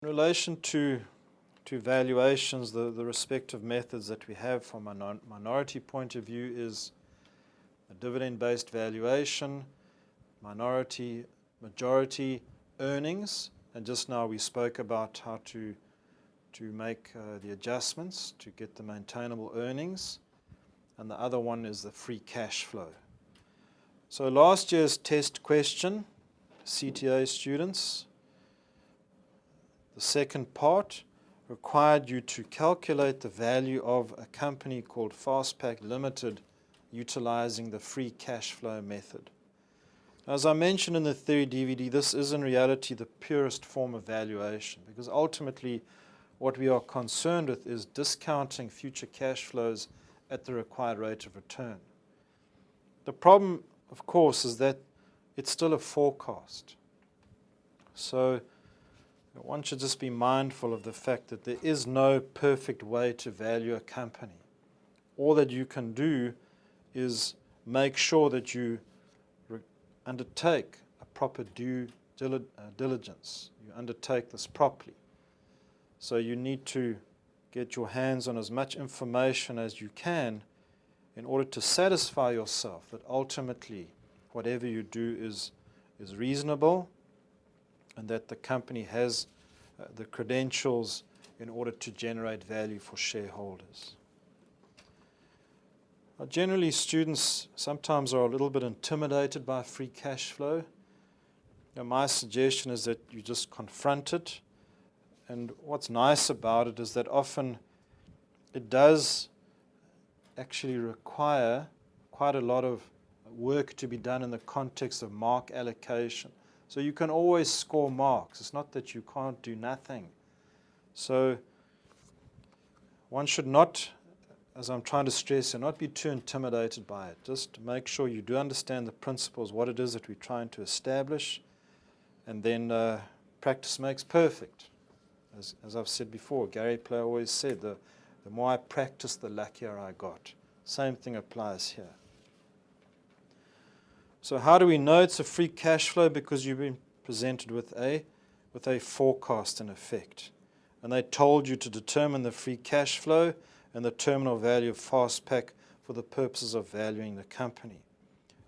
In relation to valuations, the respective methods that we have from a minority point of view is a dividend-based valuation, majority earnings, and just now we spoke about how to make the adjustments to get the maintainable earnings, and the other one is the free cash flow. So last year's test question, CTA students, the second part required you to calculate the value of a company called Fastpack Limited utilizing the free cash flow method. As I mentioned in the theory DVD, this is in reality the purest form of valuation, because ultimately what we are concerned with is discounting future cash flows at the required rate of return. The problem, of course, is that it's still a forecast. So one should just be mindful of the fact that there is no perfect way to value a company. All that you can do is make sure that you undertake a proper due diligence. You undertake this properly. So you need to get your hands on as much information as you can in order to satisfy yourself that ultimately whatever you do is reasonable and that the company has the credentials in order to generate value for shareholders. Generally, students sometimes are a little bit intimidated by free cash flow. My suggestion is that you just confront it. And what's nice about it is that often it does actually require quite a lot of work to be done in the context of mark allocation. So you can always score marks. It's not that you can't do nothing. So one should not, as I'm trying to stress here, not be too intimidated by it. Just make sure you do understand the principles, what it is that we're trying to establish, and then practice makes perfect. As I've said before, Gary Player always said, the more I practiced, the luckier I got. Same thing applies here. So how do we know it's a free cash flow? Because you've been presented with a forecast in effect. And they told you to determine the free cash flow and the terminal value of Fastpack for the purposes of valuing the company.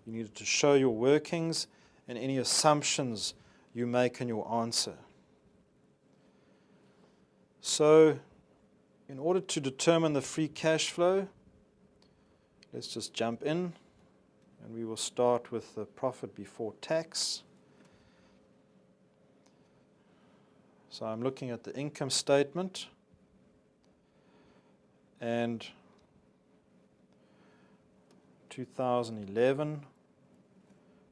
You needed to show your workings and any assumptions you make in your answer. So in order to determine the free cash flow, let's just jump in. And we will start with the profit before tax. So I'm looking at the income statement. And 2011,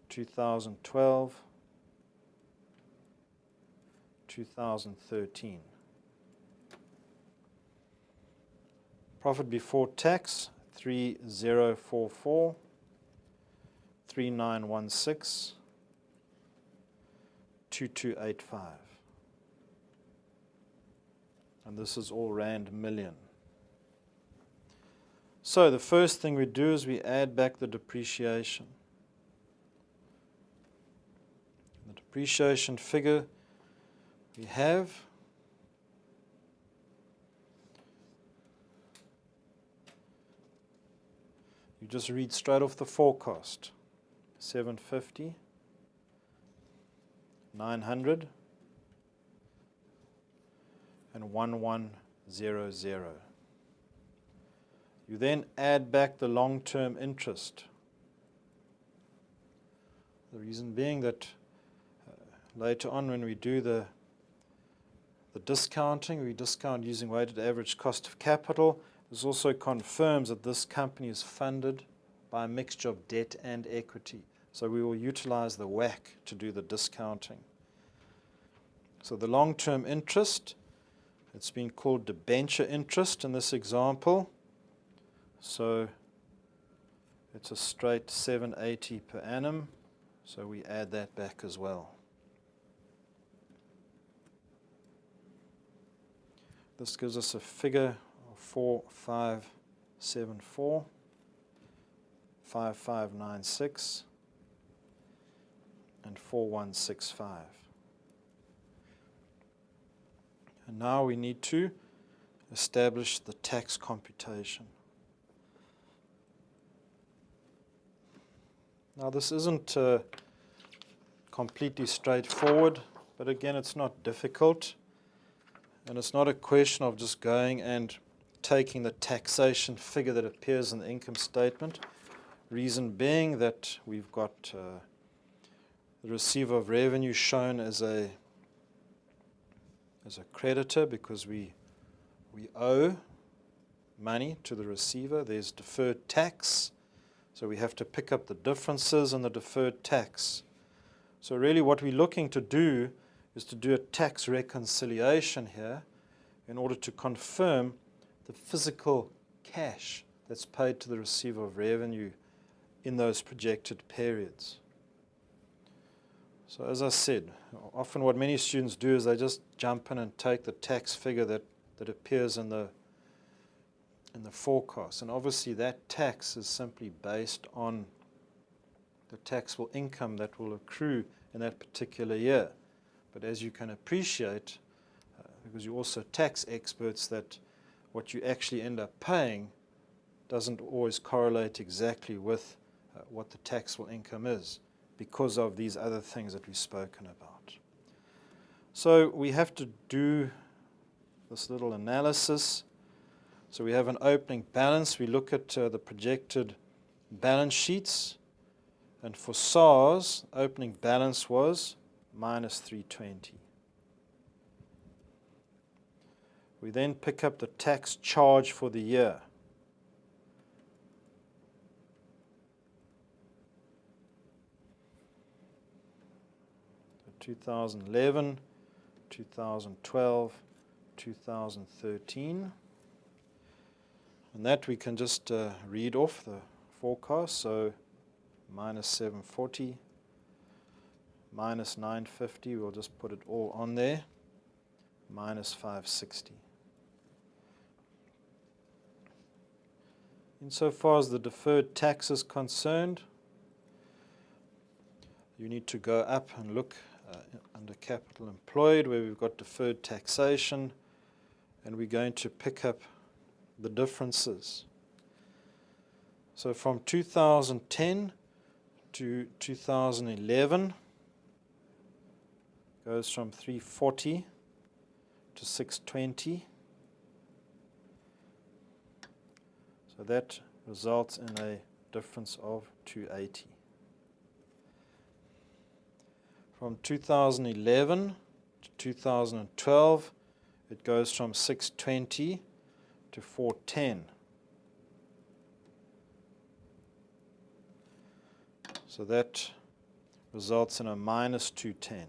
2012, 2013. Profit before tax, 3044. 3916, 2285. And this is all rand million. So the first thing we do is we add back the depreciation. The depreciation figure we have you just read straight off the forecast. 750, 900, and 1100. You then add back the long-term interest. The reason being that later on when we do the discounting, we discount using weighted average cost of capital. This also confirms that this company is funded by a mixture of debt and equity. So we will utilize the WACC to do the discounting. So the long-term interest, it's been called debenture interest in this example. So it's a straight 780 per annum. So we add that back as well. This gives us a figure of 4574, 5596, and 4165. And now we need to establish the tax computation. Now this isn't completely straightforward, but again it's not difficult, and it's not a question of just going and taking the taxation figure that appears in the income statement. Reason being that we've got the receiver of revenue shown as a creditor because we owe money to the receiver. There's deferred tax, so we have to pick up the differences in the deferred tax. So really what we're looking to do is to do a tax reconciliation here in order to confirm the physical cash that's paid to the receiver of revenue in those projected periods. So as I said, often what many students do is they just jump in and take the tax figure that appears in the forecast. And obviously that tax is simply based on the taxable income that will accrue in that particular year. But as you can appreciate, because you're also tax experts, that what you actually end up paying doesn't always correlate exactly with what the taxable income is because of these other things that we've spoken about. So we have to do this little analysis. So we have an opening balance. We look at the projected balance sheets. And for SARS, opening balance was minus 320. We then pick up the tax charge for the year. So 2011, 2012, 2013. And that we can just read off the forecast. So minus 740, minus 950, we'll just put it all on there, minus 560. Insofar as the deferred tax is concerned, you need to go up and look under capital employed where we've got deferred taxation, and we're going to pick up the differences. So from 2010 to 2011 goes from 340 to 620. So that results in a difference of 280. From 2011 to 2012, it goes from 620 to 410. So that results in a minus 210.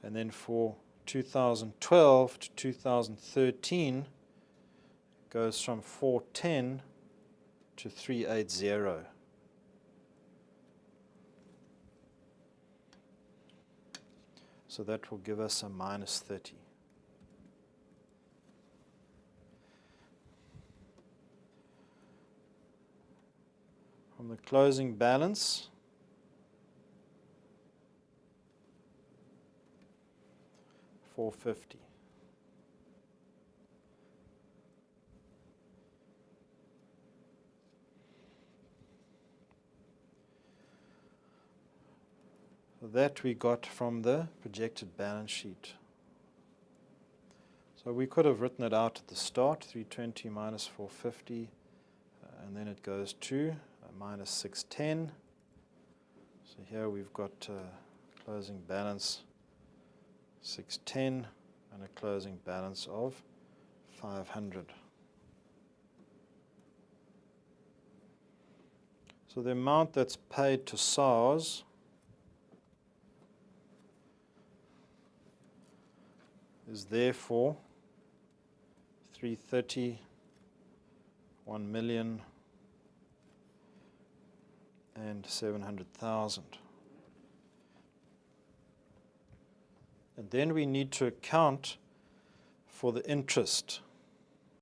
And then for 2012 to 2013, it goes from 410 to 380. So that will give us a minus 30. From the closing balance, $450. So that we got from the projected balance sheet. So we could have written it out at the start, 320 minus 450, and then it goes to minus 610. So here we've got closing balance 610 and a closing balance of 500. So the amount that's paid to SARS is therefore 330, 1,700,000. And then we need to account for the interest.